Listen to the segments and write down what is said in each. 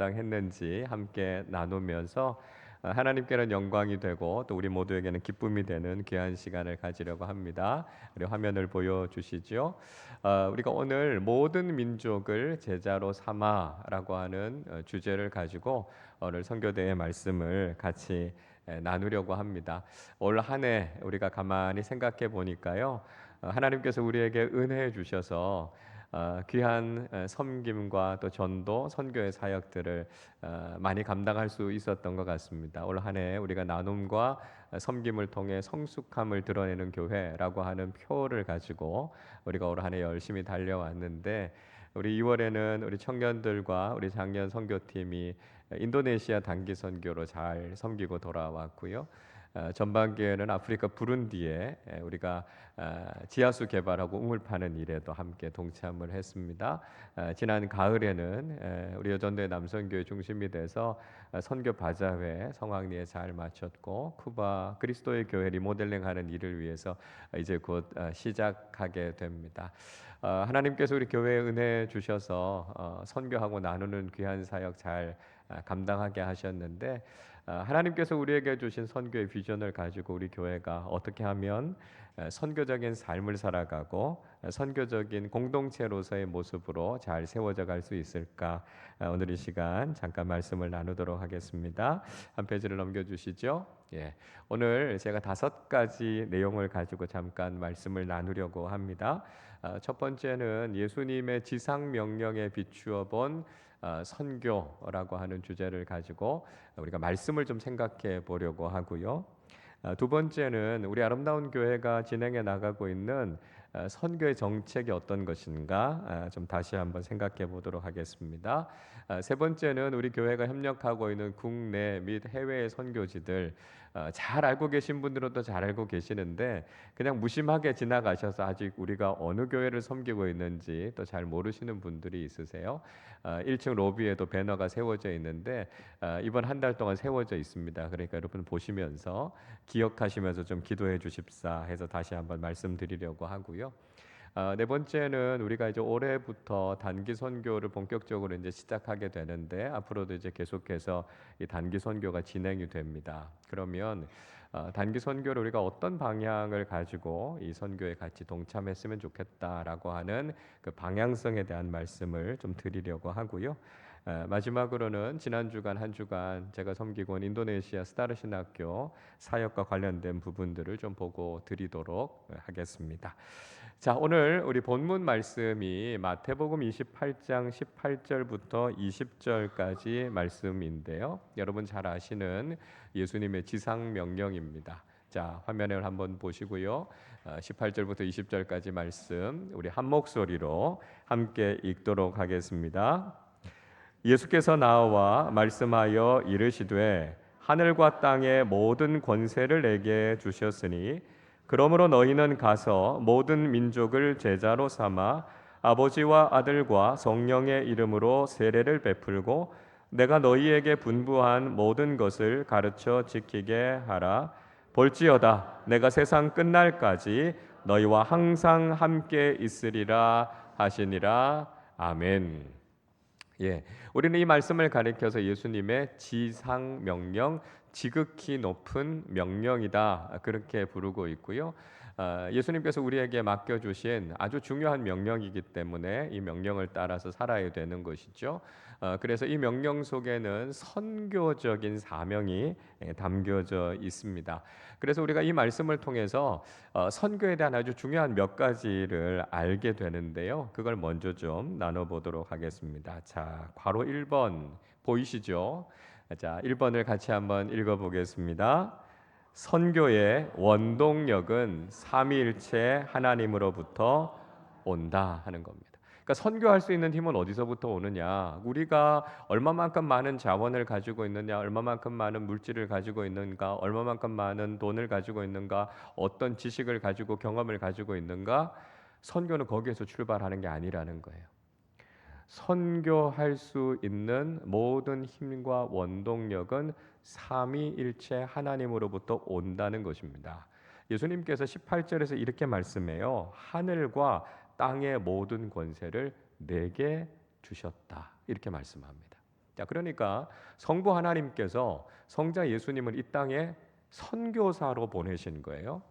묵상했는지 함께 나누면서 하나님께는 영광이 되고 또 우리 모두에게는 기쁨이 되는 귀한 시간을 가지려고 합니다. 우리 화면을 보여주시죠. 우리가 오늘 모든 민족을 제자로 삼아라고 하는 주제를 가지고 오늘 선교대의 말씀을 같이 나누려고 합니다. 올 한 해 우리가 가만히 생각해 보니까요, 하나님께서 우리에게 은혜해 주셔서 귀한 섬김과 또 전도, 선교의 사역들을 많이 감당할 수 있었던 것 같습니다. 올 한 해 우리가 나눔과 섬김을 통해 성숙함을 드러내는 교회라고 하는 표를 가지고 우리가 올 한 해 열심히 달려왔는데, 우리 2월에는 우리 청년들과 우리 장년 선교팀이 인도네시아 단기 선교로 잘 섬기고 돌아왔고요. 전반기에는 아프리카 부룬디에 우리가 지하수 개발하고 우물 파는 일에도 함께 동참을 했습니다. 지난 가을에는 우리 여전도의 남선교회 중심이 돼서 선교 바자회 성황리에 잘 마쳤고, 쿠바 그리스도의 교회 리모델링하는 일을 위해서 이제 곧 시작하게 됩니다. 하나님께서 우리 교회에 은혜 주셔서 선교하고 나누는 귀한 사역 잘 감당하게 하셨는데, 하나님께서 우리에게 주신 선교의 비전을 가지고 우리 교회가 어떻게 하면 선교적인 삶을 살아가고 선교적인 공동체로서의 모습으로 잘 세워져 갈 수 있을까? 오늘 이 시간 잠깐 말씀을 나누도록 하겠습니다. 한 페이지를 넘겨주시죠. 예, 오늘 제가 5가지 내용을 가지고 잠깐 말씀을 나누려고 합니다. 첫 번째는 예수님의 지상 명령에 비추어 본 선교라고 하는 주제를 가지고 우리가 말씀을 좀 생각해 보려고 하고요. 두 번째는 우리 아름다운 교회가 진행해 나가고 있는 선교의 정책이 어떤 것인가 좀 다시 한번 생각해 보도록 하겠습니다. 세 번째는 우리 교회가 협력하고 있는 국내 및 해외의 선교지들, 잘 알고 계신 분들은 또 잘 알고 계시는데 그냥 무심하게 지나가셔서 아직 우리가 어느 교회를 섬기고 있는지 또 잘 모르시는 분들이 있으세요. 1층 로비에도 배너가 세워져 있는데 이번 한 달 동안 세워져 있습니다. 그러니까 여러분 보시면서 기억하시면서 좀 기도해 주십사 해서 다시 한번 말씀드리려고 하고요. 네 번째는 우리가 이제 올해부터 단기 선교를 본격적으로 이제 시작하게 되는데, 앞으로도 이제 계속해서 이 단기 선교가 진행이 됩니다. 그러면 단기 선교를 우리가 어떤 방향을 가지고 이 선교에 같이 동참했으면 좋겠다라고 하는 그 방향성에 대한 말씀을 좀 드리려고 하고요. 마지막으로는 지난 주간 한 주간 제가 섬기고 온 인도네시아 스타르신학교 사역과 관련된 부분들을 좀 보고 드리도록 하겠습니다. 자, 오늘 우리 본문 말씀이 마태복음 28장 18절부터 20절까지 말씀인데요. 여러분 잘 아시는 예수님의 지상 명령입니다. 자, 화면을 한번 보시고요. 18절부터 20절까지 말씀 우리 한 목소리로 함께 읽도록 하겠습니다. 예수께서 나와 말씀하여 이르시되 하늘과 땅의 모든 권세를 내게 주셨으니 그러므로 너희는 가서 모든 민족을 제자로 삼아 아버지와 아들과 성령의 이름으로 세례를 베풀고 내가 너희에게 분부한 모든 것을 가르쳐 지키게 하라. 볼지어다 내가 세상 끝날까지 너희와 항상 함께 있으리라 하시니라. 아멘. 예, 우리는 이 말씀을 가리켜서 예수님의 지상 명령, 지극히 높은 명령이다 그렇게 부르고 있고요. 예수님께서 우리에게 맡겨주신 아주 중요한 명령이기 때문에 이 명령을 따라서 살아야 되는 것이죠. 그래서 이 명령 속에는 선교적인 사명이 담겨져 있습니다. 그래서 우리가 이 말씀을 통해서 선교에 대한 아주 중요한 몇 가지를 알게 되는데요. 그걸 먼저 좀 나눠보도록 하겠습니다. 자, 괄호 1번 보이시죠? 자, 1번을 같이 한번 읽어보겠습니다. 선교의 원동력은 삼위일체 하나님으로부터 온다 하는 겁니다. 그러니까 선교할 수 있는 힘은 어디서부터 오느냐? 우리가 얼마만큼 많은 자원을 가지고 있느냐, 얼마만큼 많은 물질을 가지고 있는가, 얼마만큼 많은 돈을 가지고 있는가, 어떤 지식을 가지고 경험을 가지고 있는가? 선교는 거기에서 출발하는 게 아니라는 거예요. 선교할 수 있는 모든 힘과 원동력은 삼위일체 하나님으로부터 온다는 것입니다. 예수님께서 18절에서 이렇게 말씀해요. 하늘과 땅의 모든 권세를 내게 주셨다. 이렇게 말씀합니다. 자, 그러니까 성부 하나님께서 성자 예수님을 이 땅에 선교사로 보내신 거예요.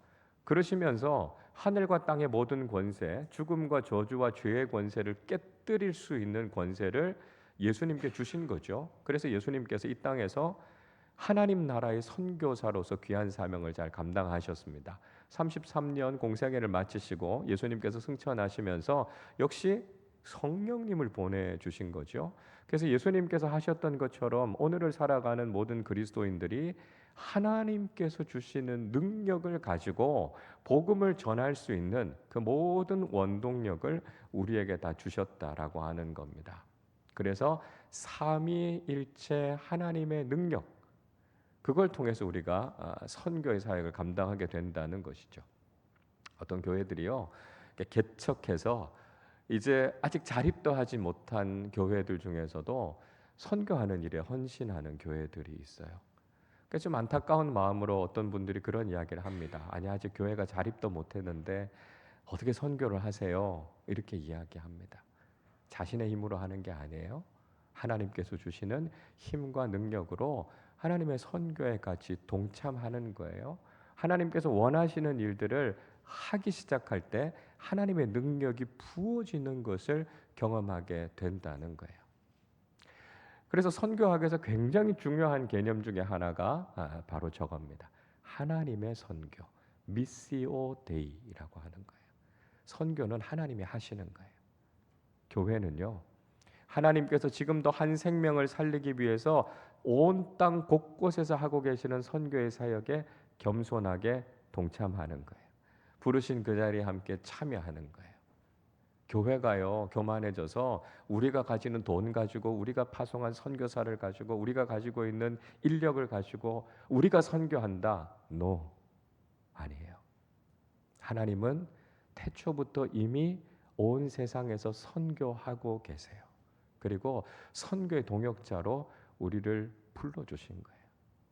그러시면서 하늘과 땅의 모든 권세, 죽음과 저주와 죄의 권세를 깨뜨릴 수 있는 권세를 예수님께 주신 거죠. 그래서 예수님께서 이 땅에서 하나님 나라의 선교사로서 귀한 사명을 잘 감당하셨습니다. 33년 공생애를 마치시고 예수님께서 승천하시면서 역시 성령님을 보내주신 거죠. 그래서 예수님께서 하셨던 것처럼 오늘을 살아가는 모든 그리스도인들이 하나님께서 주시는 능력을 가지고 복음을 전할 수 있는 그 모든 원동력을 우리에게 다 주셨다라고 하는 겁니다. 그래서 삼위일체 하나님의 능력, 그걸 통해서 우리가 선교의 사역을 감당하게 된다는 것이죠. 어떤 교회들이요, 개척해서 이제 아직 자립도 하지 못한 교회들 중에서도 선교하는 일에 헌신하는 교회들이 있어요. 그래서 좀 안타까운 마음으로 어떤 분들이 그런 이야기를 합니다. 아니, 아직 교회가 자립도 못했는데 어떻게 선교를 하세요? 이렇게 이야기합니다. 자신의 힘으로 하는 게 아니에요. 하나님께서 주시는 힘과 능력으로 하나님의 선교에 같이 동참하는 거예요. 하나님께서 원하시는 일들을 하기 시작할 때 하나님의 능력이 부어지는 것을 경험하게 된다는 거예요. 그래서 선교학에서 굉장히 중요한 개념 중에 하나가 바로 저겁니다. 하나님의 선교, 미시오 데이라고 하는 거예요. 선교는 하나님이 하시는 거예요. 교회는요, 하나님께서 지금도 한 생명을 살리기 위해서 온 땅 곳곳에서 하고 계시는 선교의 사역에 겸손하게 동참하는 거예요. 부르신 그 자리에 함께 참여하는 거예요. 교회가요, 교만해져서 우리가 가지는 돈 가지고, 우리가 파송한 선교사를 가지고, 우리가 가지고 있는 인력을 가지고 우리가 선교한다. No, 아니에요. 하나님은 태초부터 이미 온 세상에서 선교하고 계세요. 그리고 선교의 동역자로 우리를 불러주신 거예요.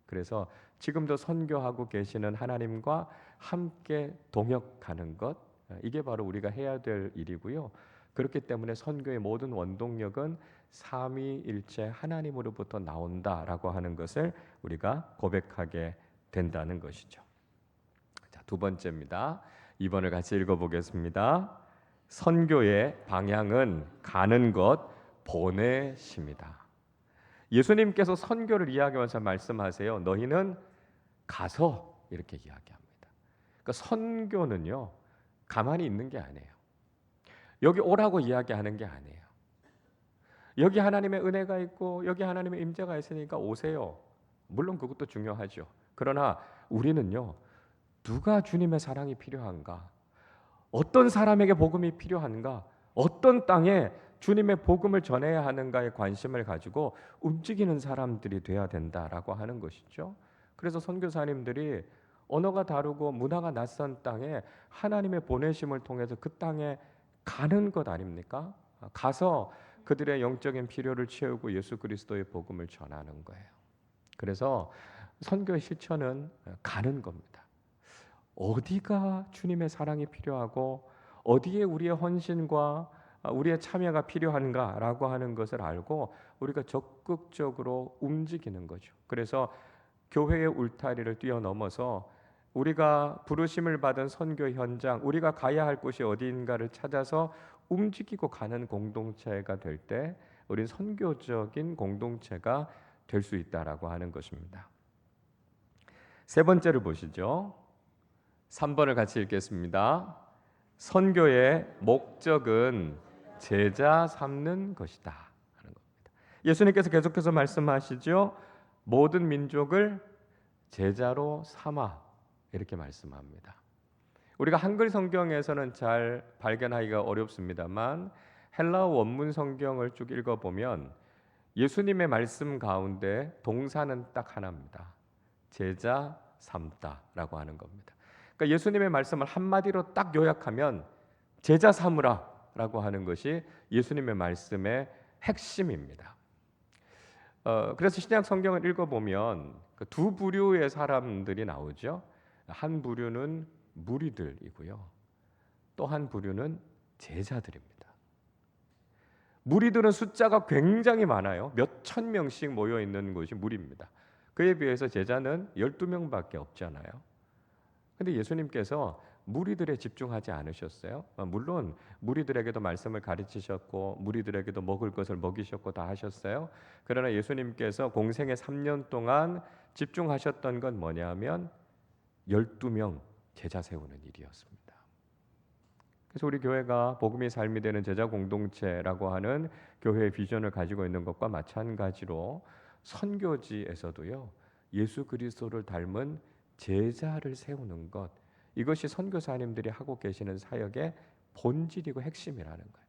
그래서 지금도 선교하고 계시는 하나님과 함께 동역하는 것, 이게 바로 우리가 해야 될 일이고요. 그렇기 때문에 선교의 모든 원동력은 삼위일체 하나님으로부터 나온다라고 하는 것을 우리가 고백하게 된다는 것이죠. 자, 두 번째입니다. 2번을 같이 읽어보겠습니다. 선교의 방향은 가는 것, 보내심이다. 예수님께서 선교를 이야기하면서 말씀하세요. 너희는 가서, 이렇게 이야기합니다. 그러니까 선교는요, 가만히 있는 게 아니에요. 여기 오라고 이야기하는 게 아니에요. 여기 하나님의 은혜가 있고 여기 하나님의 임재가 있으니까 오세요. 물론 그것도 중요하죠. 그러나 우리는요, 누가 주님의 사랑이 필요한가? 어떤 사람에게 복음이 필요한가? 어떤 땅에 주님의 복음을 전해야 하는가에 관심을 가지고 움직이는 사람들이 돼야 된다라고 하는 것이죠. 그래서 선교사님들이 언어가 다르고 문화가 낯선 땅에 하나님의 보내심을 통해서 그 땅에 가는 것 아닙니까? 가서 그들의 영적인 필요를 채우고 예수 그리스도의 복음을 전하는 거예요. 그래서 선교의 실천은 가는 겁니다. 어디가 주님의 사랑이 필요하고 어디에 우리의 헌신과 우리의 참여가 필요한가라고 하는 것을 알고 우리가 적극적으로 움직이는 거죠. 그래서 교회의 울타리를 뛰어넘어서 우리가 부르심을 받은 선교 현장, 우리가 가야 할 곳이 어디인가를 찾아서 움직이고 가는 공동체가 될 때 우리는 선교적인 공동체가 될 수 있다라고 하는 것입니다. 세 번째를 보시죠. 3번을 같이 읽겠습니다. 선교의 목적은 제자 삼는 것이다 하는 겁니다. 예수님께서 계속해서 말씀하시죠. 모든 민족을 제자로 삼아, 이렇게 말씀합니다. 우리가 한글 성경에서는 잘 발견하기가 어렵습니다만 헬라어 원문 성경을 쭉 읽어보면 예수님의 말씀 가운데 동사는 딱 하나입니다. 제자 삼다라고 하는 겁니다. 그러니까 예수님의 말씀을 한마디로 딱 요약하면 제자 삼으라라고 하는 것이 예수님의 말씀의 핵심입니다. 그래서 신약 성경을 읽어보면 두 부류의 사람들이 나오죠. 한 부류는 무리들이고요. 또 한 부류는 제자들입니다. 무리들은 숫자가 굉장히 많아요. 몇 천 명씩 모여 있는 곳이 무리입니다. 그에 비해서 제자는 12명밖에 없잖아요. 근데 예수님께서 무리들에 집중하지 않으셨어요. 물론 무리들에게도 말씀을 가르치셨고 무리들에게도 먹을 것을 먹이셨고 다 하셨어요. 그러나 예수님께서 공생의 3년 동안 집중하셨던 건 뭐냐면 12명 제자 세우는 일이었습니다. 그래서 우리 교회가 복음이 삶이 되는 제자 공동체라고 하는 교회의 비전을 가지고 있는 것과 마찬가지로 선교지에서도요, 예수 그리스도를 닮은 제자를 세우는 것, 이것이 선교사님들이 하고 계시는 사역의 본질이고 핵심이라는 거예요.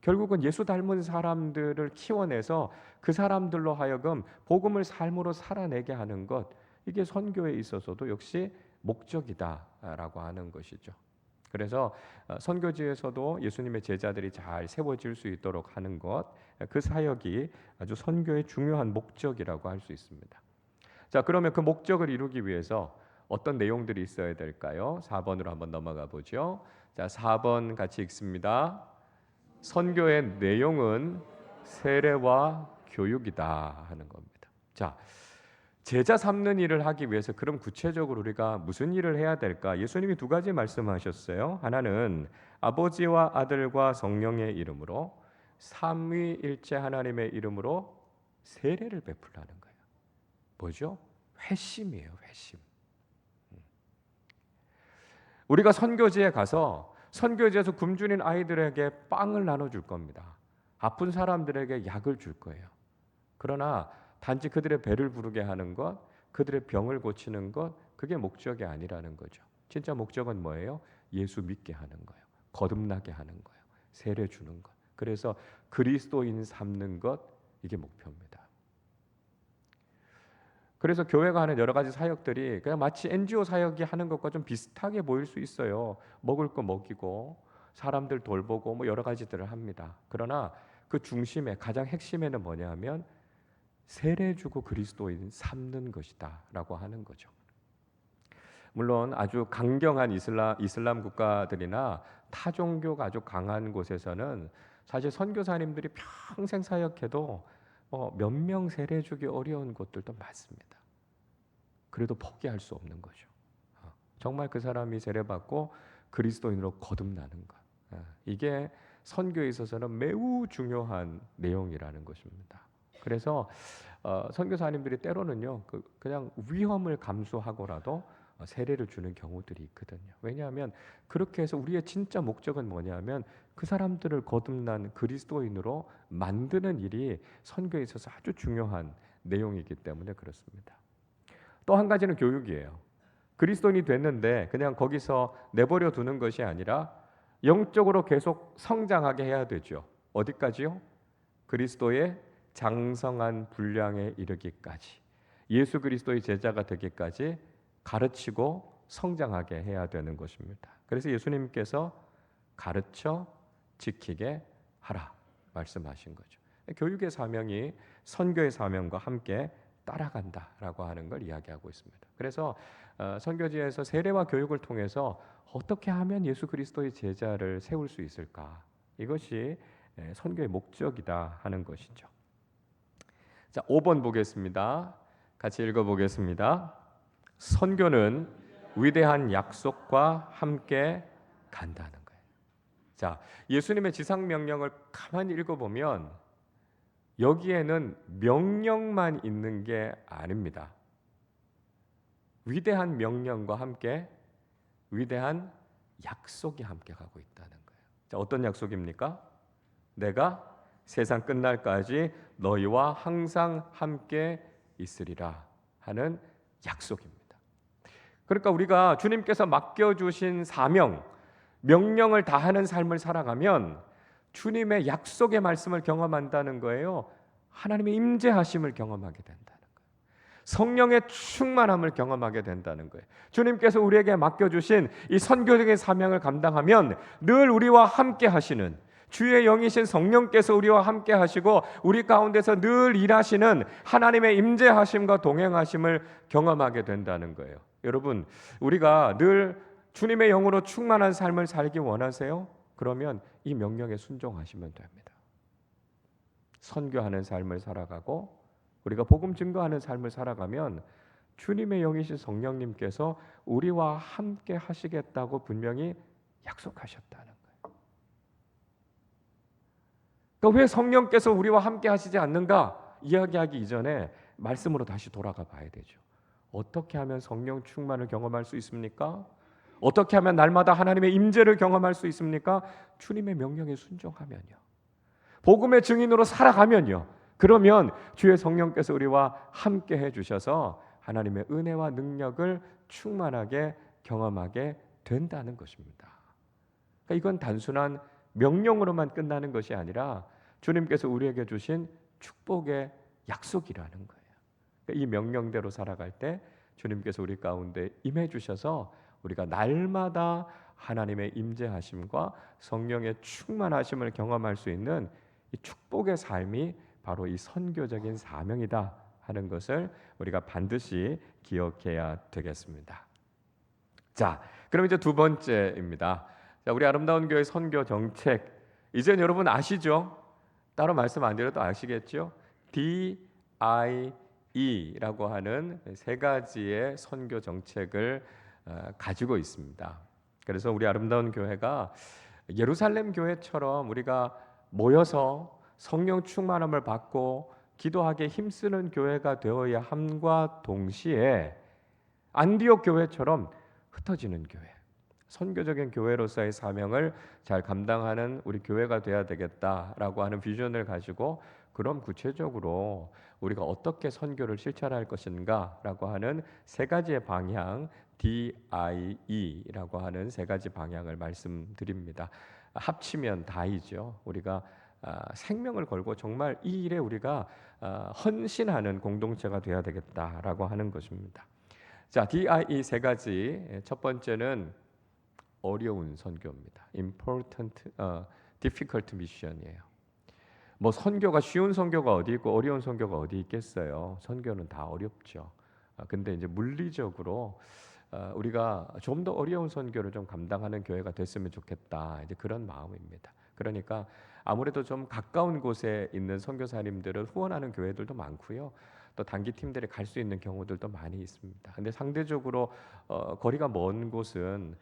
결국은 예수 닮은 사람들을 키워내서 그 사람들로 하여금 복음을 삶으로 살아내게 하는 것, 이게 선교에 있어서도 역시 목적이다라고 하는 것이죠. 그래서 선교지에서도 예수님의 제자들이 잘 세워질 수 있도록 하는 것, 그 사역이 아주 선교의 중요한 목적이라고 할 수 있습니다. 자, 그러면 그 목적을 이루기 위해서 어떤 내용들이 있어야 될까요? 4번으로 한번 넘어가 보죠. 자, 4번 같이 읽습니다. 선교의 내용은 세례와 교육이다 하는 겁니다. 자, 제자 삼는 일을 하기 위해서 그럼 구체적으로 우리가 무슨 일을 해야 될까? 예수님이 두 가지 말씀하셨어요. 하나는 아버지와 아들과 성령의 이름으로 삼위일체 하나님의 이름으로 세례를 베풀라는 거예요. 뭐죠? 회심이에요. 회심. 우리가 선교지에 가서 선교지에서 굶주린 아이들에게 빵을 나눠줄 겁니다. 아픈 사람들에게 약을 줄 거예요. 그러나 단지 그들의 배를 부르게 하는 것, 그들의 병을 고치는 것, 그게 목적이 아니라는 거죠. 진짜 목적은 뭐예요? 예수 믿게 하는 거예요. 거듭나게 하는 거예요. 세례 주는 것. 그래서 그리스도인 삼는 것, 이게 목표입니다. 그래서 교회가 하는 여러 가지 사역들이 그냥 마치 NGO 사역이 하는 것과 좀 비슷하게 보일 수 있어요. 먹을 거 먹이고 사람들 돌보고 뭐 여러 가지들을 합니다. 그러나 그 중심에 가장 핵심에는 뭐냐 하면 세례 주고 그리스도인 삼는 것이다라고 하는 거죠. 물론 아주 강경한 이슬람 국가들이나 타 종교가 아주 강한 곳에서는 사실 선교사님들이 평생 사역해도 몇 명 세례 주기 어려운 곳들도 많습니다. 그래도 포기할 수 없는 거죠. 정말 그 사람이 세례받고 그리스도인으로 거듭나는 것. 이게 선교에 있어서는 매우 중요한 내용이라는 것입니다. 그래서 선교사님들이 때로는요, 그냥 위험을 감수하고라도 세례를 주는 경우들이 있거든요. 왜냐하면 그렇게 해서 우리의 진짜 목적은 뭐냐면 그 사람들을 거듭난 그리스도인으로 만드는 일이 선교에 있어서 아주 중요한 내용이기 때문에 그렇습니다. 또 한 가지는 교육이에요. 그리스도인이 됐는데 그냥 거기서 내버려 두는 것이 아니라 영적으로 계속 성장하게 해야 되죠. 어디까지요? 그리스도의 장성한 분량에 이르기까지, 예수 그리스도의 제자가 되기까지 가르치고 성장하게 해야 되는 것입니다. 그래서 예수님께서 가르쳐 지키게 하라 말씀하신 거죠. 교육의 사명이 선교의 사명과 함께 따라간다라고 하는 걸 이야기하고 있습니다. 그래서 선교지에서 세례와 교육을 통해서 어떻게 하면 예수 그리스도의 제자를 세울 수 있을까? 이것이 선교의 목적이다 하는 것이죠. 자, 5번 보겠습니다. 같이 읽어보겠습니다. 선교는 위대한 약속과 함께 간다는 거예요. 자, 예수님의 지상 명령을 가만히 읽어보면 여기에는 명령만 있는 게 아닙니다. 위대한 명령과 함께 위대한 약속이 함께 가고 있다는 거예요. 자, 어떤 약속입니까? 내가 세상 끝날까지 너희와 항상 함께 있으리라 하는 약속입니다. 그러니까 우리가 주님께서 맡겨주신 사명, 명령을 다하는 삶을 살아가면 주님의 약속의 말씀을 경험한다는 거예요. 하나님의 임재하심을 경험하게 된다는 거예요. 성령의 충만함을 경험하게 된다는 거예요. 주님께서 우리에게 맡겨주신 이 선교적인 사명을 감당하면 늘 우리와 함께 하시는 주의 영이신 성령께서 우리와 함께 하시고 우리 가운데서 늘 일하시는 하나님의 임재하심과 동행하심을 경험하게 된다는 거예요. 여러분, 우리가 늘 주님의 영으로 충만한 삶을 살기 원하세요? 그러면 이 명령에 순종하시면 됩니다. 선교하는 삶을 살아가고 우리가 복음 증거하는 삶을 살아가면 주님의 영이신 성령님께서 우리와 함께 하시겠다고 분명히 약속하셨다는 거예요. 그러니까 왜 성령께서 우리와 함께 하시지 않는가 이야기하기 이전에 말씀으로 다시 돌아가 봐야 되죠. 어떻게 하면 성령 충만을 경험할 수 있습니까? 어떻게 하면 날마다 하나님의 임재를 경험할 수 있습니까? 주님의 명령에 순종하면요. 복음의 증인으로 살아가면요. 그러면 주의 성령께서 우리와 함께 해주셔서 하나님의 은혜와 능력을 충만하게 경험하게 된다는 것입니다. 그러니까 이건 단순한 명령으로만 끝나는 것이 아니라 주님께서 우리에게 주신 축복의 약속이라는 거예요. 그러니까 이 명령대로 살아갈 때 주님께서 우리 가운데 임해 주셔서 우리가 날마다 하나님의 임재하심과 성령의 충만하심을 경험할 수 있는 이 축복의 삶이 바로 이 선교적인 사명이다 하는 것을 우리가 반드시 기억해야 되겠습니다. 자, 그럼 이제 두 번째입니다. 자, 우리 아름다운 교회 선교 정책 이제 여러분 아시죠? 따로 말씀 안 드려도 아시겠죠? DIE라고 하는 세 가지의 선교 정책을 가지고 있습니다. 그래서 우리 아름다운 교회가 예루살렘 교회처럼 우리가 모여서 성령 충만함을 받고 기도하기에 힘쓰는 교회가 되어야 함과 동시에 안디옥 교회처럼 흩어지는 교회, 선교적인 교회로서의 사명을 잘 감당하는 우리 교회가 돼야 되겠다라고 하는 비전을 가지고 그럼 구체적으로 우리가 어떻게 선교를 실천할 것인가라고 하는 세 가지의 방향, DIE라고 하는 세 가지 방향을 말씀드립니다. 합치면 다이죠. 우리가 생명을 걸고 정말 이 일에 우리가 헌신하는 공동체가 돼야 되겠다라고 하는 것입니다. 자, DIE 세 가지. 첫 번째는 어려운 선교입니다. Important, difficult mission이에요. 뭐 선교가 쉬운 선교가 어디 있고 어려운 선교가 어디 있겠어요. 선교는 다 어렵죠. 근데 이제 물리적으로 우리가 좀 더 어려운 선교를 좀 감당하는 교회가 됐으면 좋겠다. 이제 그런 마음입니다. 그러니까 아무래도 좀 가까운 곳에 있는 선교사님들을 후원하는 교회들도 많고요. 또 단기 팀들이 갈 수 있는 경우들도 많이 있습니다. 근데 상대적으로 거리가 먼 곳은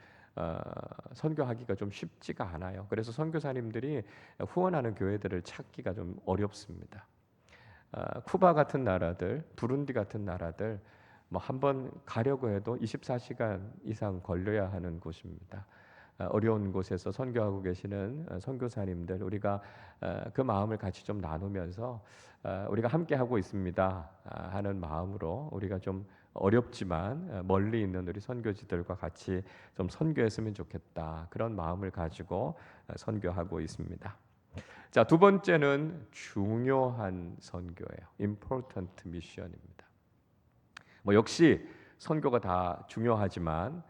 선교하기가 좀 쉽지가 않아요. 그래서 선교사님들이 후원하는 교회들을 찾기가 좀 어렵습니다. 쿠바 같은 나라들, 부룬디 같은 나라들 뭐 한번 가려고 해도 24시간 이상 걸려야 하는 곳입니다. 어려운 곳에서 선교하고 계시는 선교사님들 우리가 그 마음을 같이 좀 나누면서 우리가 함께 하고 있습니다 하는 마음으로 우리가 좀 어렵지만 멀리 있는 우리 선교지들과 같이 좀 선교했으면 좋겠다 그런 마음을 가지고 선교하고 있습니다. 자, 두 번째는 중요한 선교예요. Important mission입니다. 뭐 역시 선교가 다 중요하지만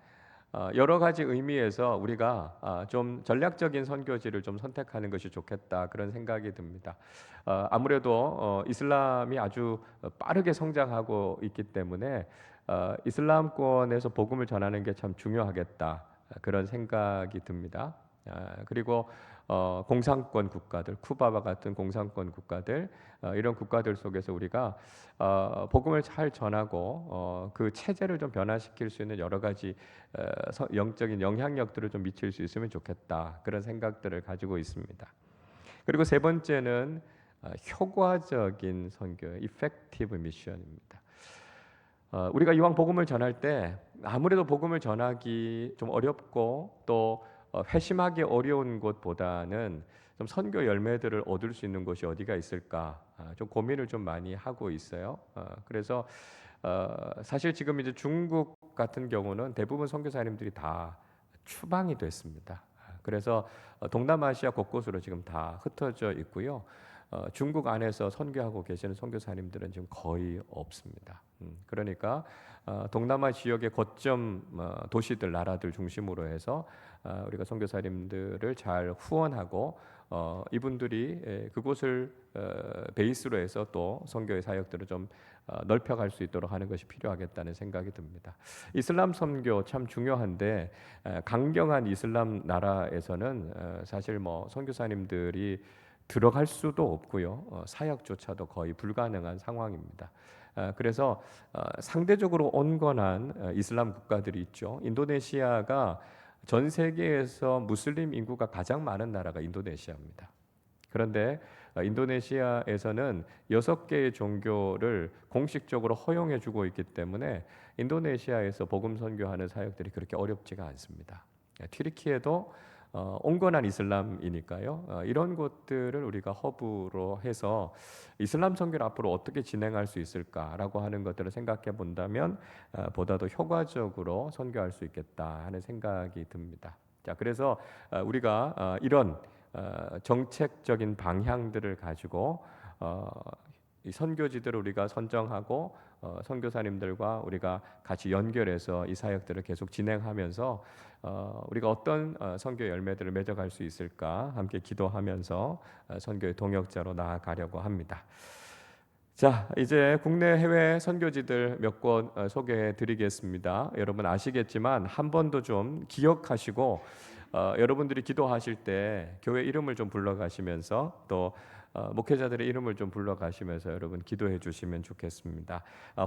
여러 가지 의미에서 우리가 좀 전략적인 선교지를 좀 선택하는 것이 좋겠다 그런 생각이 듭니다. 아무래도 이슬람이 아주 빠르게 성장하고 있기 때문에 이슬람권에서 복음을 전하는 게 참 중요하겠다 그런 생각이 듭니다. 그리고 공산권 국가들, 쿠바와 같은 공산권 국가들 이런 국가들 속에서 우리가 복음을 잘 전하고 그 체제를 좀 변화시킬 수 있는 여러 가지 영적인 영향력들을 좀 미칠 수 있으면 좋겠다 그런 생각들을 가지고 있습니다. 그리고 세 번째는 효과적인 선교예요. Effective mission입니다. 우리가 이왕 복음을 전할 때 아무래도 복음을 전하기 좀 어렵고 또 회심하기 어려운 곳보다는 좀 선교 열매들을 얻을 수 있는 곳이 어디가 있을까 좀 고민을 좀 많이 하고 있어요. 그래서 사실 지금 이제 중국 같은 경우는 대부분 선교사님들이 다 추방이 됐습니다. 그래서 동남아시아 곳곳으로 지금 다 흩어져 있고요. 중국 안에서 선교하고 계시는 선교사님들은 지금 거의 없습니다. 그러니까 동남아 지역의 거점 도시들 나라들 중심으로 해서 우리가 선교사님들을 잘 후원하고 이분들이 그곳을 베이스로 해서 또 선교의 사역들을 좀 넓혀갈 수 있도록 하는 것이 필요하겠다는 생각이 듭니다. 이슬람 선교 참 중요한데 강경한 이슬람 나라에서는 사실 뭐 선교사님들이 들어갈 수도 없고요. 사역조차도 거의 불가능한 상황입니다. 그래서 상대적으로 온건한 이슬람 국가들이 있죠. 인도네시아가 전 세계에서 무슬림 인구가 가장 많은 나라가 인도네시아입니다. 그런데 인도네시아에서는 6개의 종교를 공식적으로 허용해 주고 있기 때문에 인도네시아에서 복음 선교하는 사역들이 그렇게 어렵지가 않습니다. 튀르키예도 온건한 이슬람이니까요. 이런 것들을 우리가 허브로 해서 이슬람 선교를 앞으로 어떻게 진행할 수 있을까라고 하는 것들을 생각해 본다면 보다 더 효과적으로 선교할 수 있겠다 하는 생각이 듭니다. 자, 그래서 우리가 이런 정책적인 방향들을 가지고 이 선교지들을 우리가 선정하고 선교사님들과 우리가 같이 연결해서 이 사역들을 계속 진행하면서 우리가 어떤 선교 열매들을 맺어갈 수 있을까 함께 기도하면서 선교의 동역자로 나아가려고 합니다. 자, 이제 국내 해외 선교지들 몇 곳 소개해 드리겠습니다. 여러분 아시겠지만 한 번 더 좀 기억하시고 여러분들이 기도하실 때 교회 이름을 좀 불러가시면서 또 목회자들의 이름을 좀 불러가시면서 여러분 기도해 주시면 좋겠습니다.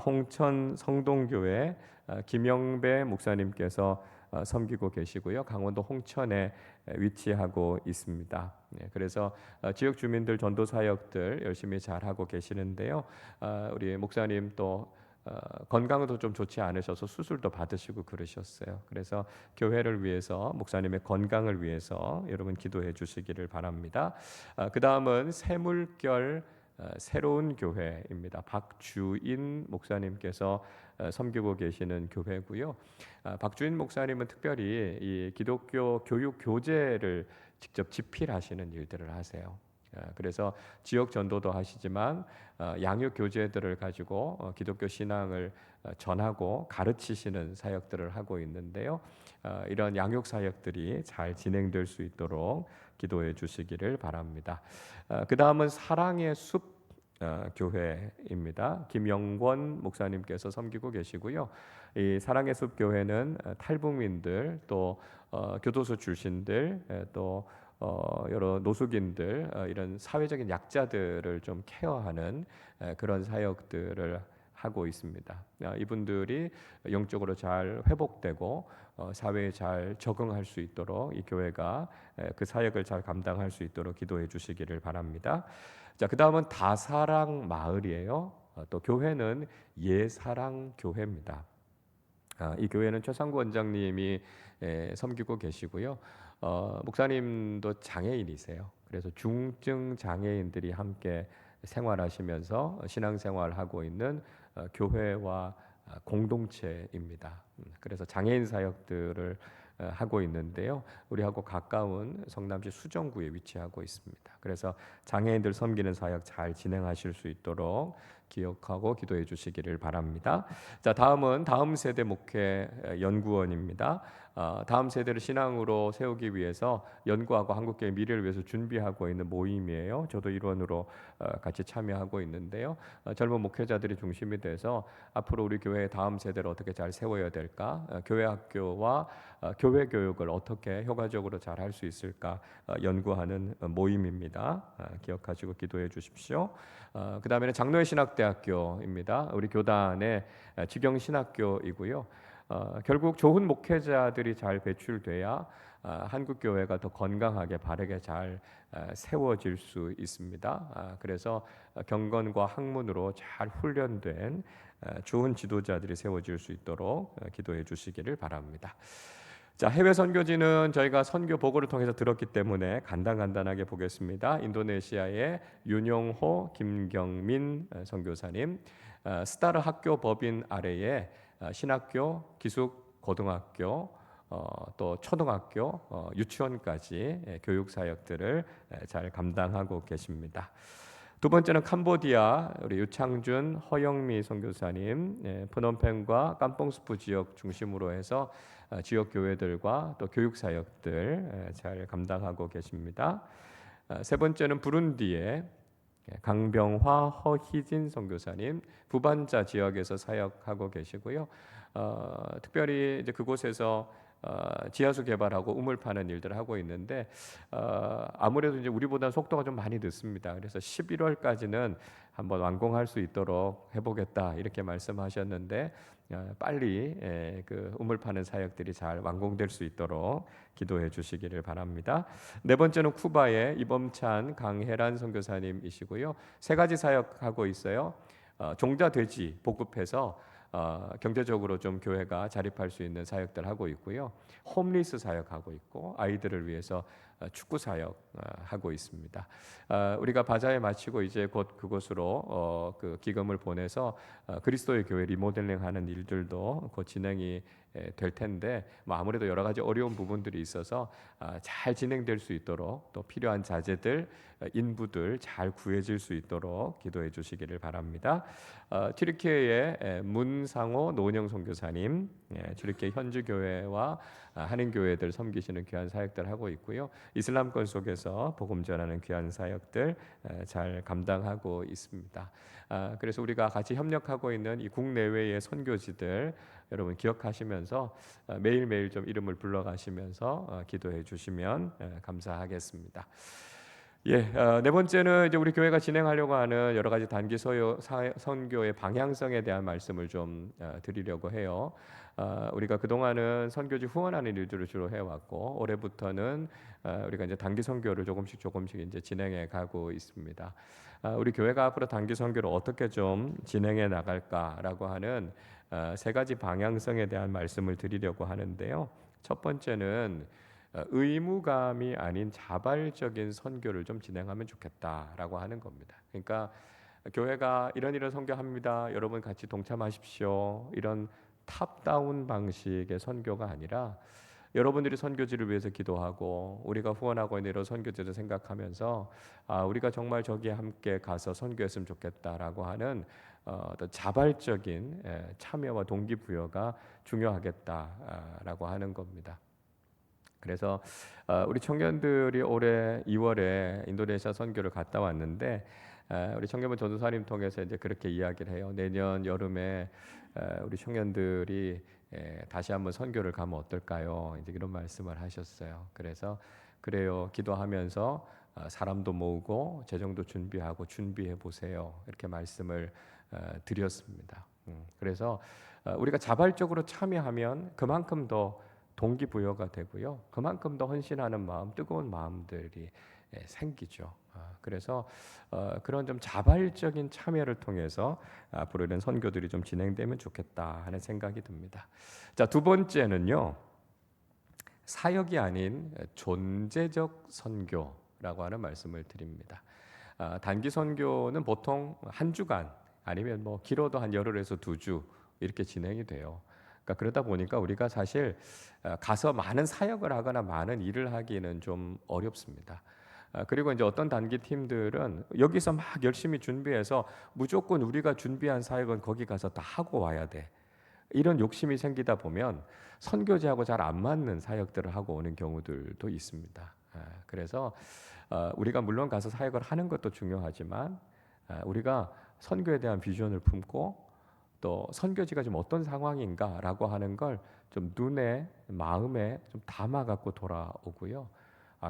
홍천 성동교회 김영배 목사님께서 섬기고 계시고요. 강원도 홍천에 위치하고 있습니다. 그래서 지역 주민들 전도 사역들 열심히 잘 하고 계시는데요. 우리 목사님 또 건강도 좀 좋지 않으셔서 수술도 받으시고 그러셨어요. 그래서 교회를 위해서 목사님의 건강을 위해서 여러분 기도해 주시기를 바랍니다. 그 다음은 새물결 새로운 교회입니다. 박주인 목사님께서 섬기고 계시는 교회고요. 박주인 목사님은 특별히 이 기독교 교육 교재를 직접 집필하시는 일들을 하세요. 그래서 지역 전도도 하시지만 양육 교재들을 가지고 기독교 신앙을 전하고 가르치시는 사역들을 하고 있는데요. 이런 양육 사역들이 잘 진행될 수 있도록 기도해 주시기를 바랍니다. 그 다음은 사랑의 숲 교회입니다. 김영권 목사님께서 섬기고 계시고요. 이 사랑의 숲 교회는 탈북민들 또 교도소 출신들 또 여러 노숙인들 이런 사회적인 약자들을 좀 케어하는 그런 사역들을 하고 있습니다. 이분들이 영적으로 잘 회복되고 사회에 잘 적응할 수 있도록 이 교회가 그 사역을 잘 감당할 수 있도록 기도해 주시기를 바랍니다. 자, 그 다음은 다사랑 마을이에요. 또 교회는 예사랑 교회입니다. 이 교회는 최상구 원장님이 섬기고 계시고요. 목사님도 장애인이세요. 그래서 중증 장애인들이 함께 생활하시면서 신앙생활하고 있는 교회와 공동체입니다. 그래서 장애인 사역들을 하고 있는데요. 우리하고 가까운 성남시 수정구에 위치하고 있습니다. 그래서 장애인들 섬기는 사역 잘 진행하실 수 있도록 기억하고 기도해 주시기를 바랍니다. 자, 다음은 다음 세대 목회 연구원입니다. 다음 세대를 신앙으로 세우기 위해서 연구하고 한국교회 미래를 위해서 준비하고 있는 모임이에요. 저도 일원으로 같이 참여하고 있는데요. 젊은 목회자들이 중심이 돼서 앞으로 우리 교회의 다음 세대를 어떻게 잘 세워야 될까? 교회 학교와 교회 교육을 어떻게 효과적으로 잘 할 수 있을까 연구하는 모임입니다. 기억하시고 기도해 주십시오. 그 다음에는 장로의 신학대학교입니다. 우리 교단의 직영 신학교이고요. 결국 좋은 목회자들이 잘 배출돼야 한국 교회가 더 건강하게 바르게 잘 세워질 수 있습니다. 그래서 경건과 학문으로 잘 훈련된 좋은 지도자들이 세워질 수 있도록 기도해 주시기를 바랍니다. 자, 해외 선교지는 저희가 선교 보고를 통해서 들었기 때문에 간단하게 보겠습니다. 인도네시아의 윤용호, 김경민 선교사님, 스타르 학교 법인 아래에 신학교, 기숙 고등학교, 또 초등학교, 유치원까지 교육 사역들을 잘 감당하고 계십니다. 두 번째는 캄보디아 우리 유창준, 허영미 선교사님, 프놈펜과 깜뽕스프 지역 중심으로 해서 지역 교회들과 또 교육 사역들 잘 감당하고 계십니다. 세 번째는 부룬디의 강병화, 허희진 선교사님, 부반자 지역에서 사역하고 계시고요. 특별히 이제 그곳에서 지하수 개발하고 우물 파는 일들을 하고 있는데 아무래도 이제 우리보다 속도가 좀 많이 늦습니다. 그래서 11월까지는 한번 완공할 수 있도록 해보겠다 이렇게 말씀하셨는데 빨리 그 우물 파는 사역들이 잘 완공될 수 있도록 기도해 주시기를 바랍니다. 네 번째는 쿠바의 이범찬 강혜란 선교사님이시고요. 세 가지 사역하고 있어요. 종자 돼지 복급해서 경제적으로 좀 교회가 자립할 수 있는 사역들 하고 있고요. 홈리스 사역하고 있고 아이들을 위해서 축구 사역 하고 있습니다. 우리가 바자회 마치고 이제 곧 그곳으로 그 기금을 보내서 그리스도의 교회 리모델링하는 일들도 곧 진행이 될 텐데 뭐 아무래도 여러 가지 어려운 부분들이 있어서 잘 진행될 수 있도록 또 필요한 자재들 인부들 잘 구해질 수 있도록 기도해 주시기를 바랍니다. 튀르키예의 문상호 노은영 선교사님, 튀르키예 현지 교회와 한인 교회들 섬기시는 귀한 사역들 하고 있고요. 이슬람권 속에서 복음 전하는 귀한 사역들 잘 감당하고 있습니다. 그래서 우리가 같이 협력하고 있는 이 국내외의 선교지들 여러분 기억하시면서 매일매일 좀 이름을 불러가시면서 기도해 주시면 감사하겠습니다. 네 번째는 이제 우리 교회가 진행하려고 하는 여러 가지 단기 선교의 방향성에 대한 말씀을 좀 드리려고 해요. 우리가 그동안은 선교지 후원하는 일들을 주로 해왔고 올해부터는 우리가 이제 단기 선교를 조금씩 이제 진행해 가고 있습니다. 우리 교회가 앞으로 단기 선교를 어떻게 좀 진행해 나갈까라고 하는 세 가지 방향성에 대한 말씀을 드리려고 하는데요. 첫 번째는 의무감이 아닌 자발적인 선교를 좀 진행하면 좋겠다라고 하는 겁니다. 그러니까 교회가 이런 선교합니다. 여러분 같이 동참하십시오. 이런 탑다운 방식의 선교가 아니라 여러분들이 선교지를 위해서 기도하고 우리가 후원하고 있는 이런 선교지를 생각하면서 우리가 정말 저기에 함께 가서 선교했으면 좋겠다라고 하는 어떤 자발적인 참여와 동기부여가 중요하겠다라고 하는 겁니다. 그래서 우리 청년들이 올해 2월에 인도네시아 선교를 갔다 왔는데 우리 청년부 전도사님 통해서 이제 그렇게 이야기를 해요. 내년 여름에 우리 청년들이 다시 한번 선교를 가면 어떨까요? 이제 이런 말씀을 하셨어요. 그래서 그래요. 기도하면서 사람도 모으고 재정도 준비해 보세요. 이렇게 말씀을 드렸습니다. 그래서 우리가 자발적으로 참여하면 그만큼 더 동기부여가 되고요. 그만큼 더 헌신하는 마음, 뜨거운 마음들이 생기죠. 그래서 그런 좀 자발적인 참여를 통해서 앞으로 이런 선교들이 좀 진행되면 좋겠다 하는 생각이 듭니다. 자, 두 번째는요. 사역이 아닌 존재적 선교라고 하는 말씀을 드립니다. 단기 선교는 보통 한 주간 아니면 뭐 길어도 한 열흘에서 2주 이렇게 진행이 돼요. 그러니까 그러다 보니까 우리가 사실 가서 많은 사역을 하거나 많은 일을 하기는 좀 어렵습니다. 그리고 이제 어떤 단기 팀들은 여기서 막 열심히 준비해서 무조건 우리가 준비한 사역은 거기 가서 다 하고 와야 돼. 이런 욕심이 생기다 보면 선교지하고 잘 안 맞는 사역들을 하고 오는 경우들도 있습니다. 그래서 우리가 물론 가서 사역을 하는 것도 중요하지만 우리가 선교에 대한 비전을 품고 또 선교지가 좀 어떤 상황인가라고 하는 걸 좀 눈에 마음에 좀 담아 갖고 돌아오고요.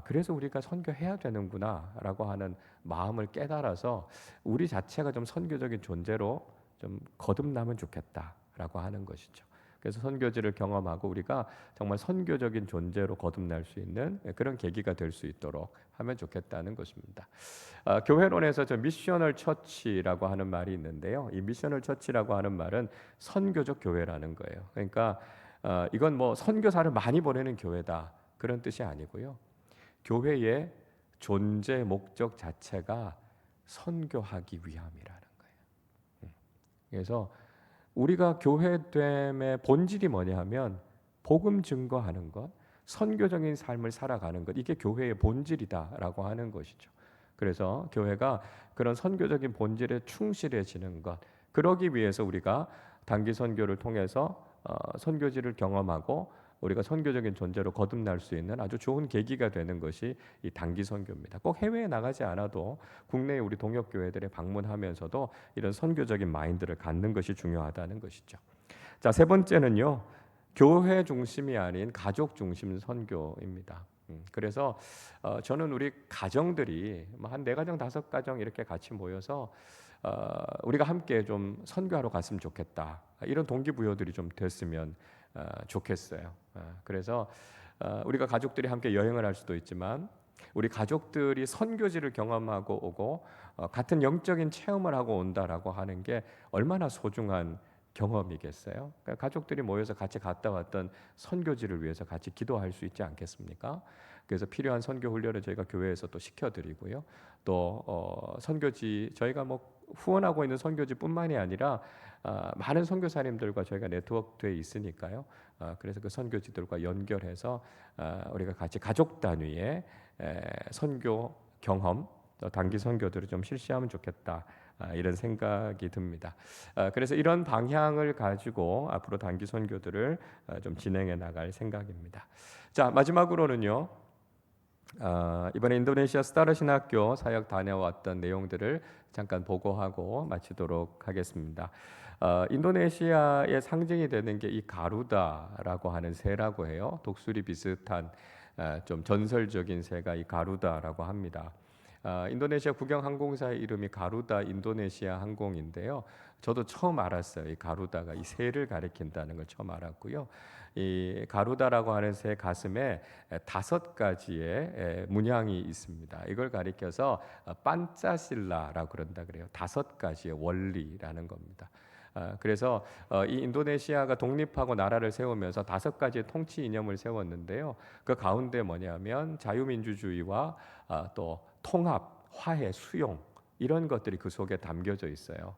그래서 우리가 선교해야 되는구나라고 하는 마음을 깨달아서 우리 자체가 좀 선교적인 존재로 좀 거듭나면 좋겠다라고 하는 것이죠. 그래서 선교지를 경험하고 우리가 정말 선교적인 존재로 거듭날 수 있는 그런 계기가 될 수 있도록 하면 좋겠다는 것입니다. 교회론에서 저 미셔널 처치라고 하는 말이 있는데요. 이 미셔널 처치라고 하는 말은 선교적 교회라는 거예요. 그러니까 이건 뭐 선교사를 많이 보내는 교회다 그런 뜻이 아니고요. 교회의 존재 목적 자체가 선교하기 위함이라는 거예요. 그래서 우리가 교회됨의 본질이 뭐냐 하면 복음 증거하는 것, 선교적인 삶을 살아가는 것, 이게 교회의 본질이다라고 하는 것이죠. 그래서 교회가 그런 선교적인 본질에 충실해지는 것, 그러기 위해서 우리가 단기 선교를 통해서 선교지를 경험하고 우리가 선교적인 존재로 거듭날 수 있는 아주 좋은 계기가 되는 것이 이 단기 선교입니다. 꼭 해외에 나가지 않아도 국내에 우리 동역 교회들에 방문하면서도 이런 선교적인 마인드를 갖는 것이 중요하다는 것이죠. 자, 세 번째는요. 교회 중심이 아닌 가족 중심 선교입니다. 그래서 저는 우리 가정들이 한 4가정 5가정 이렇게 같이 모여서 우리가 함께 좀 선교하러 갔으면 좋겠다, 이런 동기부여들이 좀 됐으면 좋겠어요. 그래서 우리가 가족들이 함께 여행을 할 수도 있지만 우리 가족들이 선교지를 경험하고 오고 같은 영적인 체험을 하고 온다라고 하는 게 얼마나 소중한 경험이겠어요. 그러니까 가족들이 모여서 같이 갔다 왔던 선교지를 위해서 같이 기도할 수 있지 않겠습니까? 그래서 필요한 선교 훈련을 저희가 교회에서 또 시켜드리고요. 또 선교지 저희가 뭐 후원하고 있는 선교지뿐만이 아니라 많은 선교사님들과 저희가 네트워크돼 있으니까요. 그래서 그 선교지들과 연결해서 우리가 같이 가족 단위의 선교 경험, 또 단기 선교들을 좀 실시하면 좋겠다, 이런 생각이 듭니다. 그래서 이런 방향을 가지고 앞으로 단기 선교들을 좀 진행해 나갈 생각입니다. 자, 마지막으로는요. 이번에 인도네시아 스타르 신학교 사역 다녀왔던 내용들을 잠깐 보고하고 마치도록 하겠습니다. 인도네시아의 상징이 되는 게 이 가루다라고 하는 새라고 해요. 독수리 비슷한 좀 전설적인 새가 이 가루다라고 합니다. 인도네시아 국영 항공사의 이름이 가루다 인도네시아 항공인데요. 저도 처음 알았어요. 이 가루다가 이 새를 가리킨다는 걸 처음 알았고요. 이 가루다라고 하는 새 가슴에 5가지의 문양이 있습니다. 이걸 가리켜서 판짜실라라고 그런다 그래요. 5가지의 원리라는 겁니다. 그래서 이 인도네시아가 독립하고 나라를 세우면서 5가지의 통치 이념을 세웠는데요. 그 가운데 뭐냐면 자유민주주의와 또 통합, 화해, 수용, 이런 것들이 그 속에 담겨져 있어요.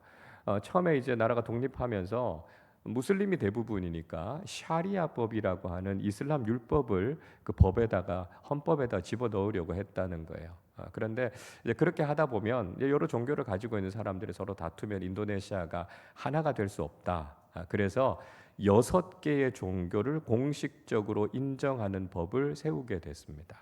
처음에 이제 나라가 독립하면서 무슬림이 대부분이니까 샤리아법이라고 하는 이슬람 율법을 그 법에다가 헌법에다 집어 넣으려고 했다는 거예요. 그런데 이제 그렇게 하다 보면 여러 종교를 가지고 있는 사람들이 서로 다투면 인도네시아가 하나가 될 수 없다. 그래서 6개의 종교를 공식적으로 인정하는 법을 세우게 됐습니다.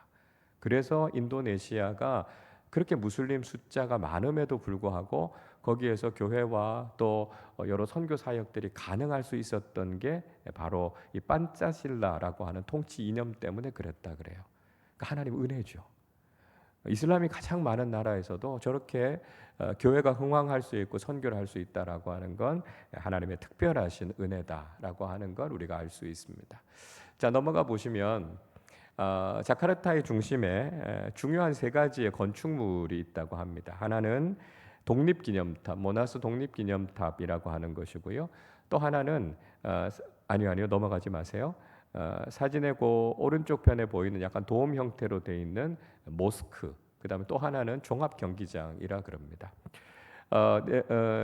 그래서 인도네시아가 그렇게 무슬림 숫자가 많음에도 불구하고 거기에서 교회와 또 여러 선교 사역들이 가능할 수 있었던 게 바로 이 판짜실라라고 하는 통치 이념 때문에 그랬다 그래요. 그러니까 하나님 은혜죠. 이슬람이 가장 많은 나라에서도 저렇게 교회가 흥왕할 수 있고 선교를 할 수 있다라고 하는 건 하나님의 특별하신 은혜다라고 하는 걸 우리가 알 수 있습니다. 자, 넘어가 보시면 자카르타의 중심에 중요한 3가지의 건축물이 있다고 합니다. 하나는 독립기념탑, 모나스 독립기념탑이라고 하는 것이고요. 또 하나는 아니요, 넘어가지 마세요. 사진의 그 오른쪽 편에 보이는 약간 도움 형태로 되어 있는 모스크, 그다음에 또 하나는 종합 경기장이라 그럽니다.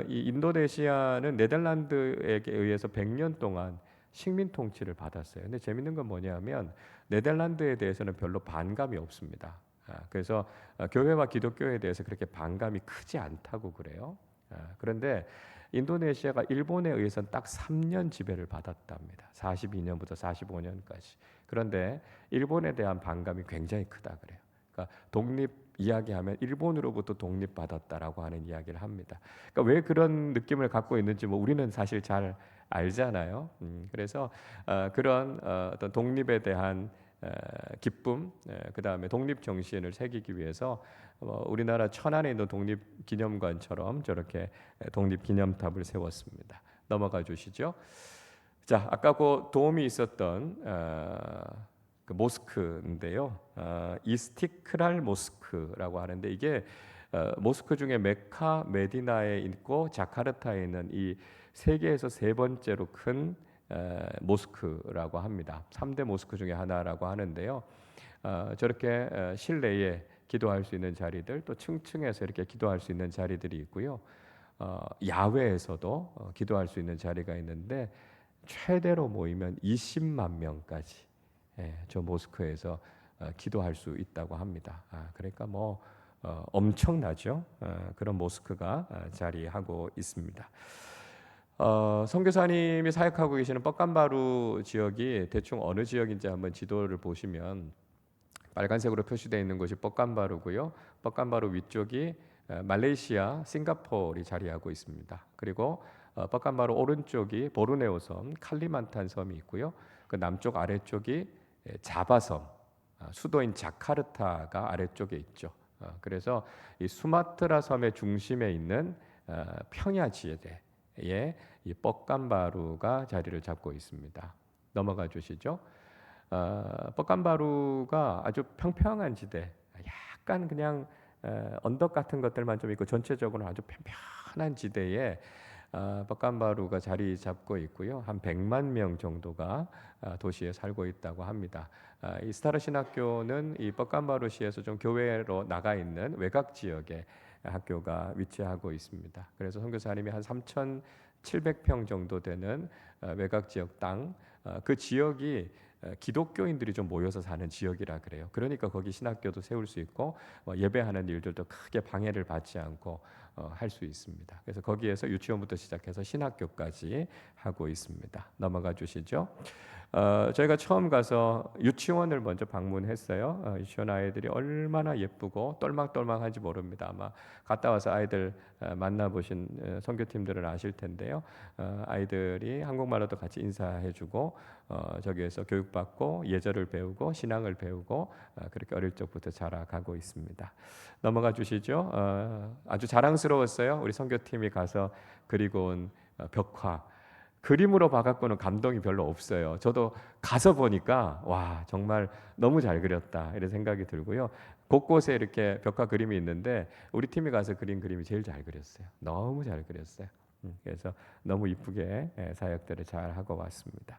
이 인도네시아는 네덜란드에게 의해서 100년 동안 식민 통치를 받았어요. 근데 재밌는 건 뭐냐면 네덜란드에 대해서는 별로 반감이 없습니다. 그래서 교회와 기독교에 대해서 그렇게 반감이 크지 않다고 그래요. 그런데 인도네시아가 일본에 의해서는 딱 3년 지배를 받았답니다. 42년부터 45년까지. 그런데 일본에 대한 반감이 굉장히 크다 그래요. 그러니까 독립 이야기하면 일본으로부터 독립받았다라고 하는 이야기를 합니다. 그러니까 왜 그런 느낌을 갖고 있는지 뭐 우리는 사실 잘 알잖아요. 그래서 그런 어떤 독립에 대한 기쁨, 그 다음에 독립 정신을 새기기 위해서 우리나라 천안에 있는 독립기념관처럼 저렇게 독립기념탑을 세웠습니다. 넘어가 주시죠. 자, 아까 그 도움이 있었던 그 모스크인데요. 이스티크랄 모스크라고 하는데 이게 모스크 중에 메카, 메디나에 있고 자카르타에 있는 이 세계에서 3번째로 큰 모스크라고 합니다. 3대 모스크 중에 하나라고 하는데요. 저렇게 실내에 기도할 수 있는 자리들, 또 층층에서 이렇게 기도할 수 있는 자리들이 있고요. 야외에서도 기도할 수 있는 자리가 있는데 최대로 모이면 20만 명까지 저 모스크에서 기도할 수 있다고 합니다. 그러니까 뭐 엄청나죠. 그런 모스크가 자리하고 있습니다. 선교사님이 사역하고 계시는 뻑간바루 지역이 대충 어느 지역인지 한번 지도를 보시면 빨간색으로 표시되어 있는 곳이 뻑간바루고요. 뻑간바루 위쪽이 말레이시아, 싱가포르이 자리하고 있습니다. 그리고 뻑간바루 오른쪽이 보르네오 섬, 칼리만탄 섬이 있고요. 그 남쪽 아래쪽이 자바섬, 수도인 자카르타가 아래쪽에 있죠. 그래서 이 수마트라 섬의 중심에 있는 평야 지대에 이 뻑간바루가 자리를 잡고 있습니다. 넘어가 주시죠. 뻑간바루가 아주 평평한 지대, 약간 그냥 언덕 같은 것들만 좀 있고 전체적으로 아주 평평한 지대에 뻑간바루가 자리 잡고 있고요. 한 100만 명 정도가 도시에 살고 있다고 합니다. 이 스타르 신학교는 이 뻑간바루시에서 좀 교외로 나가 있는 외곽 지역에 학교가 위치하고 있습니다. 그래서 선교사님이 한 3,700평 정도 되는 외곽 지역 땅, 그 지역이 기독교인들이 좀 모여서 사는 지역이라 그래요. 그러니까 거기 신학교도 세울 수 있고 예배하는 일들도 크게 방해를 받지 않고 할 수 있습니다. 그래서 거기에서 유치원부터 시작해서 신학교까지 하고 있습니다. 넘어가 주시죠. 저희가 처음 가서 유치원을 먼저 방문했어요. 유치원 아이들이 얼마나 예쁘고 똘망똘망한지 모릅니다. 아마 갔다 와서 아이들 만나보신 선교팀들은 아실 텐데요. 아이들이 한국말로도 같이 인사해주고 저기에서 교육받고 예절을 배우고 신앙을 배우고 그렇게 어릴 적부터 자라가고 있습니다. 넘어가 주시죠. 아주 자랑스러웠어요. 우리 선교팀이 가서 그리고 온 벽화. 그림으로 봐갖고는 감동이 별로 없어요. 저도 가서 보니까 와 정말 너무 잘 그렸다 이런 생각이 들고요. 곳곳에 이렇게 벽화 그림이 있는데 우리 팀이 가서 그린 그림이 제일 잘 그렸어요. 너무 잘 그렸어요. 그래서 너무 이쁘게 사역들을 잘 하고 왔습니다.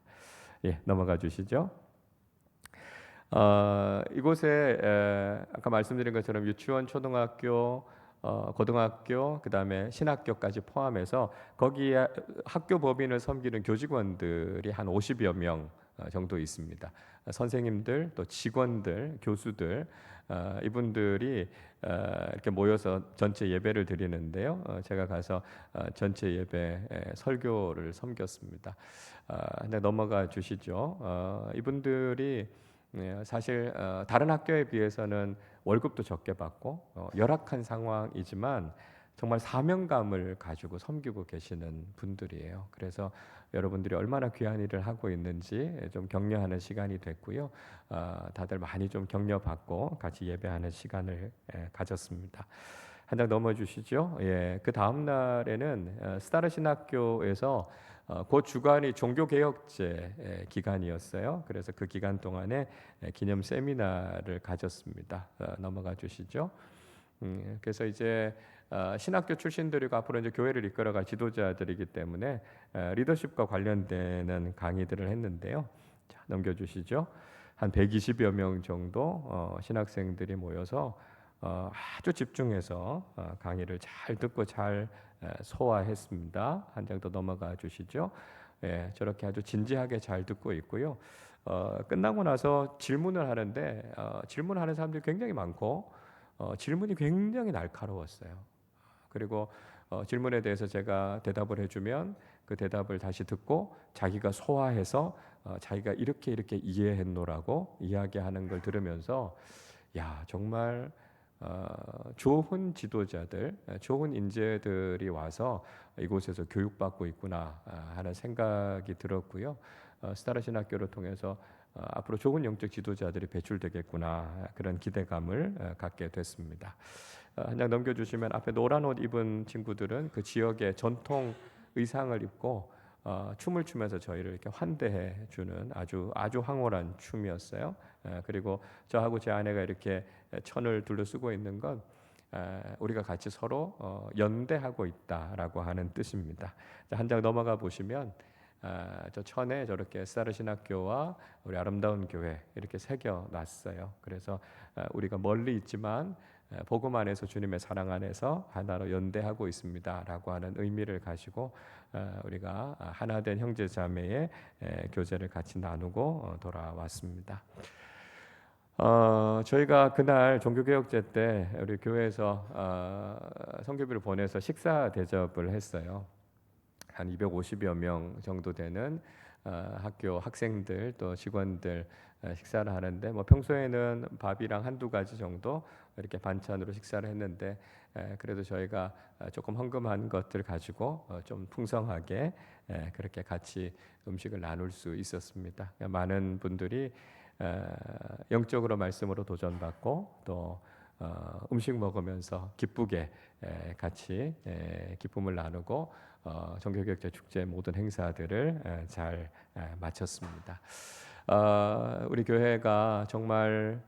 예, 넘어가 주시죠. 이곳에 아까 말씀드린 것처럼 유치원, 초등학교, 고등학교, 그 다음에 신학교까지 포함해서 거기에 학교 법인을 섬기는 교직원들이 한 50여 명 정도 있습니다. 선생님들, 또 직원들, 교수들 이분들이 이렇게 모여서 전체 예배를 드리는데요. 제가 가서 전체 예배 설교를 섬겼습니다. 근데 넘어가 주시죠. 이분들이 사실 다른 학교에 비해서는 월급도 적게 받고 열악한 상황이지만 정말 사명감을 가지고 섬기고 계시는 분들이에요. 그래서 여러분들이 얼마나 귀한 일을 하고 있는지 좀 격려하는 시간이 됐고요. 다들 많이 좀 격려받고 같이 예배하는 시간을 가졌습니다. 한 장 넘어주시죠. 예, 그 다음 날에는 스타르 신학교에서 그 주간이 종교개혁제 기간이었어요. 그래서 그 기간 동안에 기념 세미나를 가졌습니다. 넘어가 주시죠. 그래서 이제 신학교 출신들이고 앞으로 이제 교회를 이끌어갈 지도자들이기 때문에 리더십과 관련되는 강의들을 했는데요. 자, 넘겨주시죠. 한 120여 명 정도 신학생들이 모여서 아주 집중해서 강의를 잘 듣고 잘 소화했습니다. 한 장 더 넘어가 주시죠. 예, 저렇게 아주 진지하게 잘 듣고 있고요. 끝나고 나서 질문을 하는데 질문하는 사람들이 굉장히 많고 질문이 굉장히 날카로웠어요. 그리고 질문에 대해서 제가 대답을 해주면 그 대답을 다시 듣고 자기가 소화해서 자기가 이렇게 이해했노라고 이야기하는 걸 들으면서 야 정말 좋은 지도자들, 좋은 인재들이 와서 이곳에서 교육받고 있구나 하는 생각이 들었고요. 스타르 신학교를 통해서 앞으로 좋은 영적 지도자들이 배출되겠구나 그런 기대감을 갖게 됐습니다. 한 장 넘겨주시면 앞에 노란 옷 입은 친구들은 그 지역의 전통 의상을 입고 춤을 추면서 저희를 이렇게 환대해 주는 아주 황홀한 춤이었어요. 그리고 저하고 제 아내가 이렇게 천을 둘러쓰고 있는 건 우리가 같이 서로 연대하고 있다라고 하는 뜻입니다. 한 장 넘어가 보시면 저 천에 저렇게 스타르 신학교와 우리 아름다운 교회 이렇게 새겨 놨어요. 그래서 우리가 멀리 있지만 복음 안에서 주님의 사랑 안에서 하나로 연대하고 있습니다라고 하는 의미를 가지고 우리가 하나된 형제 자매의 교제를 같이 나누고 돌아왔습니다. 저희가 그날 종교개혁제 때 우리 교회에서 선교비를 보내서 식사 대접을 했어요. 한 250여 명 정도 되는 학교 학생들 또 직원들 식사를 하는데 뭐 평소에는 밥이랑 한두 가지 정도 이렇게 반찬으로 식사를 했는데 그래도 저희가 조금 헌금한 것들 가지고 좀 풍성하게 그렇게 같이 음식을 나눌 수 있었습니다. 많은 분들이 영적으로 말씀으로 도전받고 또 음식 먹으면서 기쁘게 같이 기쁨을 나누고 종교개혁자 축제 모든 행사들을 잘 마쳤습니다. 우리 교회가 정말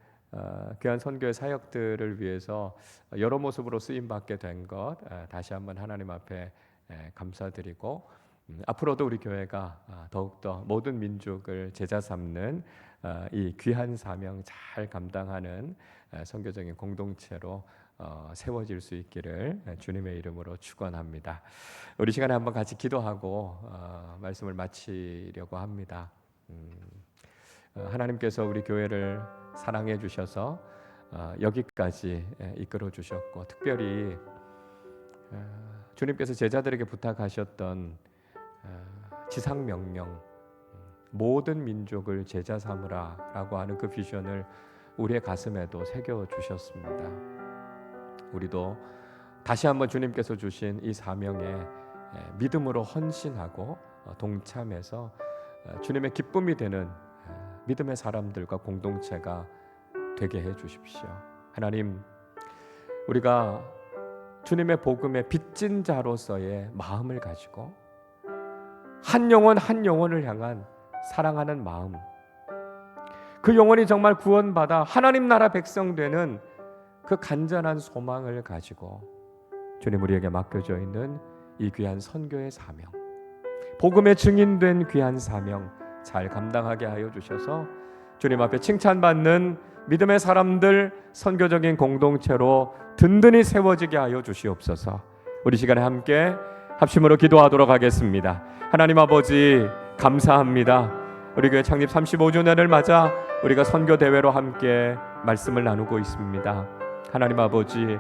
귀한 선교의 사역들을 위해서 여러 모습으로 쓰임 받게 된 것 다시 한번 하나님 앞에 감사드리고 앞으로도 우리 교회가 더욱더 모든 민족을 제자 삼는 이 귀한 사명 잘 감당하는 선교적인 공동체로 세워질 수 있기를 주님의 이름으로 축원합니다. 우리 시간에 한번 같이 기도하고 말씀을 마치려고 합니다. 하나님께서 우리 교회를 사랑해 주셔서 여기까지 이끌어 주셨고 특별히 주님께서 제자들에게 부탁하셨던 지상 명령 모든 민족을 제자 삼으라라고 하는 그 비전을 우리의 가슴에도 새겨 주셨습니다. 우리도 다시 한번 주님께서 주신 이 사명에 믿음으로 헌신하고 동참해서 주님의 기쁨이 되는 믿음의 사람들과 공동체가 되게 해 주십시오. 하나님, 우리가 주님의 복음의 빚진 자로서의 마음을 가지고 한 영혼 한 영혼을 향한 사랑하는 마음, 그 영혼이 정말 구원받아 하나님 나라 백성 되는 그 간절한 소망을 가지고 주님 우리에게 맡겨져 있는 이 귀한 선교의 사명, 복음의 증인된 귀한 사명 잘 감당하게 하여 주셔서 주님 앞에 칭찬받는 믿음의 사람들 선교적인 공동체로 든든히 세워지게 하여 주시옵소서. 우리 시간에 함께 합심으로 기도하도록 하겠습니다. 하나님 아버지 감사합니다. 우리 교회 창립 35주년을 맞아 우리가 선교 대회로 함께 말씀을 나누고 있습니다. 하나님 아버지,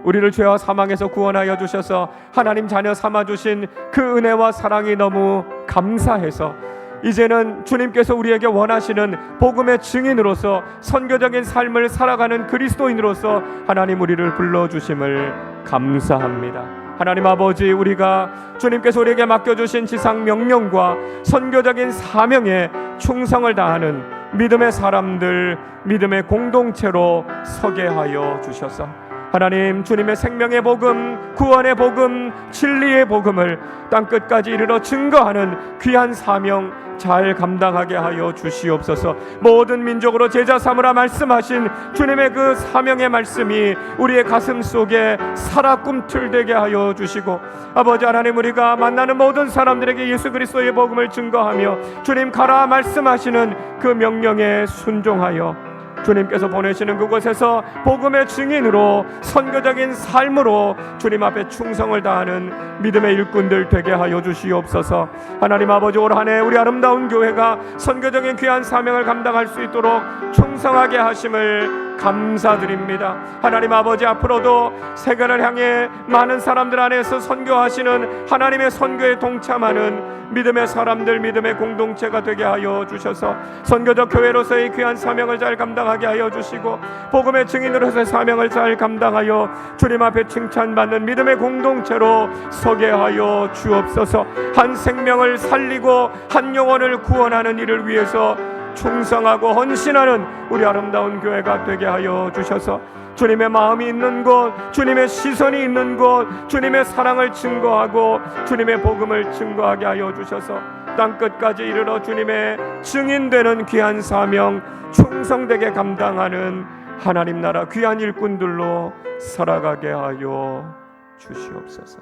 우리를 죄와 사망에서 구원하여 주셔서 하나님 자녀 삼아 주신 그 은혜와 사랑이 너무 감사해서 이제는 주님께서 우리에게 원하시는 복음의 증인으로서 선교적인 삶을 살아가는 그리스도인으로서 하나님 우리를 불러주심을 감사합니다. 하나님 아버지, 우리가 주님께서 우리에게 맡겨주신 지상 명령과 선교적인 사명에 충성을 다하는 믿음의 사람들, 믿음의 공동체로 서게 하여 주셔서 하나님 주님의 생명의 복음, 구원의 복음, 진리의 복음을 땅끝까지 이르러 증거하는 귀한 사명 잘 감당하게 하여 주시옵소서. 모든 민족으로 제자 삼으라 말씀하신 주님의 그 사명의 말씀이 우리의 가슴 속에 살아 꿈틀대게 하여 주시고 아버지 하나님, 우리가 만나는 모든 사람들에게 예수 그리스도의 복음을 증거하며 주님 가라 말씀하시는 그 명령에 순종하여 주님께서 보내시는 그곳에서 복음의 증인으로 선교적인 삶으로 주님 앞에 충성을 다하는 믿음의 일꾼들 되게 하여 주시옵소서. 하나님 아버지, 올 한 해 우리 아름다운 교회가 선교적인 귀한 사명을 감당할 수 있도록 충성하게 하심을 감사드립니다. 하나님 아버지, 앞으로도 세계를 향해 많은 사람들 안에서 선교하시는 하나님의 선교에 동참하는 믿음의 사람들, 믿음의 공동체가 되게 하여 주셔서 선교적 교회로서의 귀한 사명을 잘 감당하게 하여 주시고 복음의 증인으로서의 사명을 잘 감당하여 주님 앞에 칭찬받는 믿음의 공동체로 서게 하여 주옵소서. 한 생명을 살리고 한 영혼을 구원하는 일을 위해서 충성하고 헌신하는 우리 아름다운 교회가 되게 하여 주셔서 주님의 마음이 있는 곳, 주님의 시선이 있는 곳, 주님의 사랑을 증거하고 주님의 복음을 증거하게 하여 주셔서 땅끝까지 이르러 주님의 증인되는 귀한 사명 충성되게 감당하는 하나님 나라 귀한 일꾼들로 살아가게 하여 주시옵소서.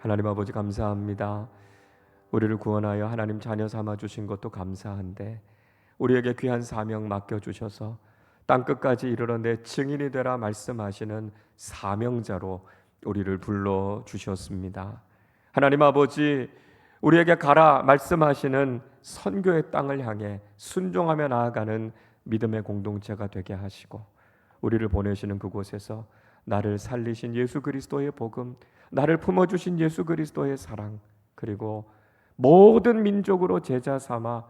하나님 아버지 감사합니다. 우리를 구원하여 하나님 자녀 삼아 주신 것도 감사한데 우리에게 귀한 사명 맡겨주셔서 땅끝까지 이르러 내 증인이 되라 말씀하시는 사명자로 우리를 불러주셨습니다. 하나님 아버지, 우리에게 가라 말씀하시는 선교의 땅을 향해 순종하며 나아가는 믿음의 공동체가 되게 하시고 우리를 보내시는 그곳에서 나를 살리신 예수 그리스도의 복음, 나를 품어주신 예수 그리스도의 사랑, 그리고 모든 민족으로 제자 삼아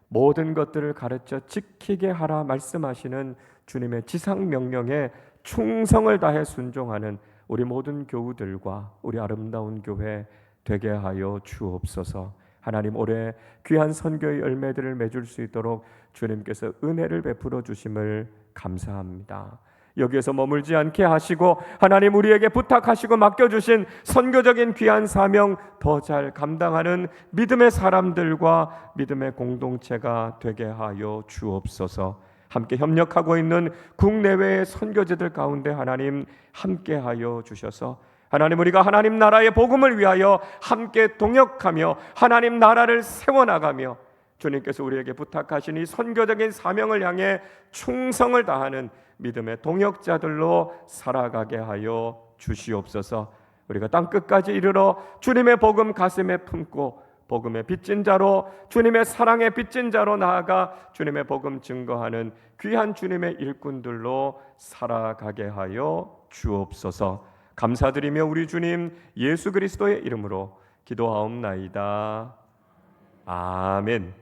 모든 것들을 가르쳐 지키게 하라 말씀하시는 주님의 지상 명령에 충성을 다해 순종하는 우리 모든 교우들과 우리 아름다운 교회 되게 하여 주옵소서. 하나님, 올해 귀한 선교의 열매들을 맺을 수 있도록 주님께서 은혜를 베풀어 주심을 감사합니다. 여기에서 머물지 않게 하시고 하나님, 우리에게 부탁하시고 맡겨주신 선교적인 귀한 사명 더 잘 감당하는 믿음의 사람들과 믿음의 공동체가 되게 하여 주옵소서. 함께 협력하고 있는 국내외의 선교제들 가운데 하나님 함께하여 주셔서 하나님, 우리가 하나님 나라의 복음을 위하여 함께 동역하며 하나님 나라를 세워나가며 주님께서 우리에게 부탁하신 이 선교적인 사명을 향해 충성을 다하는 믿음의 동역자들로 살아가게 하여 주시옵소서. 우리가 땅끝까지 이르러 주님의 복음 가슴에 품고 복음의 빚진 자로, 주님의 사랑의 빚진 자로 나아가 주님의 복음 증거하는 귀한 주님의 일꾼들로 살아가게 하여 주옵소서. 감사드리며 우리 주님 예수 그리스도의 이름으로 기도하옵나이다. 아멘.